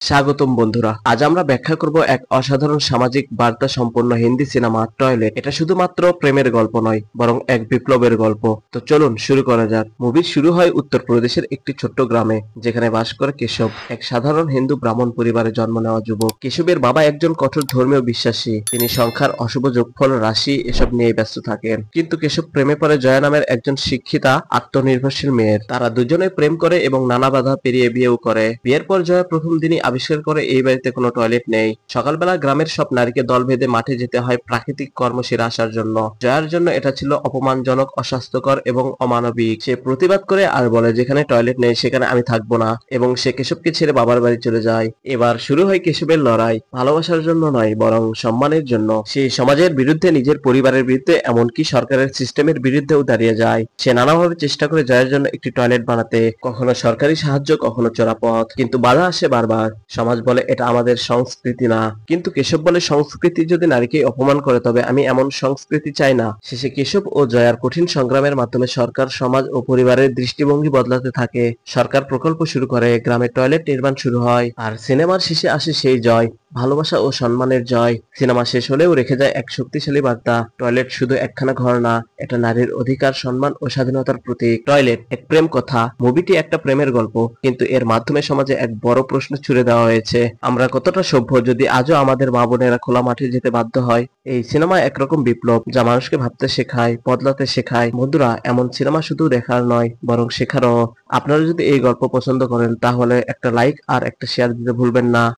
স্বাগতম বন্ধুরা, আজ আমরা ব্যাখ্যা করব এক অসাধারণ সামাজিক বার্তা সম্পন্ন হিন্দি সিনেমা টয়লেট। এটা শুধুমাত্র প্রেমের গল্প নয়, বরং এক বিপ্লবের গল্প। তো চলুন শুরু করা যাক। মুভি শুরু হয় উত্তরপ্রদেশের একটি ছোট্ট গ্রামে, যেখানে বাস করে কেশব, এক সাধারণ হিন্দু ব্রাহ্মণ পরিবারে জন্ম নেওয়া যুবক। কেশবের বাবা একজন কঠোর ধর্মীয় বিশ্বাসী। তিনি সংখ্যার অশুভ যোগফল, রাশি এসব নিয়ে ব্যস্ত থাকেন। কিন্তু কেশব প্রেমে পড়ে জয়া নামের একজন শিক্ষিতা, আত্মনির্ভরশীল মেয়ের। তারা দুজনে প্রেম করে এবং নানা বাধা পেরিয়ে বিয়েও করে। বিয়ের পর জয়া প্রথম দিনই আবিষ্কার করে এই বাড়িতে কোনো টয়লেট নেই। সকালবেলা গ্রামের সব নারীকে দল বেঁধে মাঠে যেতে হয় প্রাকৃতিক কর্ম সেরে আসার জন্য। জয়ার জন্য এটা ছিল অপমানজনক, অস্বাস্থ্যকর এবং অমানবিক। সে প্রতিবাদ করে আর বলে, যেখানে টয়লেট নেই সেখানে আমি থাকবো না, এবং সে কেশবকে ছেড়ে বাবার বাড়ি চলে যায়। এবার শুরু হয় কেশবের লড়াই, ভালোবাসার জন্য নয় বরং সম্মানের জন্য। সে সমাজের বিরুদ্ধে, নিজের পরিবারের বিরুদ্ধে, এমনকি সরকারের সিস্টেমের বিরুদ্ধেও দাঁড়িয়ে যায়। সে নানাভাবে চেষ্টা করে জয়ের জন্য একটি টয়লেট বানাতে, কখনো সরকারি সাহায্য, কখনো চোরাপথ, কিন্তু বাধা আসে বারবার। সমাজ বলে এটা আমাদের সংস্কৃতি না, কিন্তু কেশব বলে সংস্কৃতি যদি নারীকে অপমান করে তবে আমি এমন সংস্কৃতি চাই না। শেষে কেশব ও জয়ার কঠিন সংগ্রামের মাধ্যমে সরকার, সমাজ ও পরিবারের দৃষ্টিভঙ্গি বদলাতে থাকে। সরকার প্রকল্প শুরু করে, গ্রামে টয়লেট নির্মাণ শুরু হয়, আর সিনেমার শেষে আসে সেই জয়, ভালোবাসা ও সম্মানের জয়। সিনেমা শেষ হলেও রেখে যায় এক শক্তিশালী বার্তা: টয়লেট শুধু একখানা ঘর না, এটা নারীর অধিকার, সম্মান ও স্বাধীনতার প্রতীক। টয়লেট এক প্রেম কথা। মুভিটি একটা প্রেমের গল্প, কিন্তু এর মাধ্যমে সমাজে এক বড় প্রশ্ন ছুড়ে দেওয়া হয়েছে: আমরা কতটা সভ্য যদি আজও আমাদের মা বোনেরা খোলা মাঠে যেতে বাধ্য হয়। এই সিনেমা একরকম বিপ্লব, যা মানুষকে ভাবতে শেখায়, বদলাতে শেখায়। বন্ধুরা, এমন সিনেমা শুধু দেখার নয় বরং শেখারও। আপনারা যদি এই গল্প পছন্দ করেন তাহলে একটা লাইক আর একটা শেয়ার দিতে ভুলবেন না।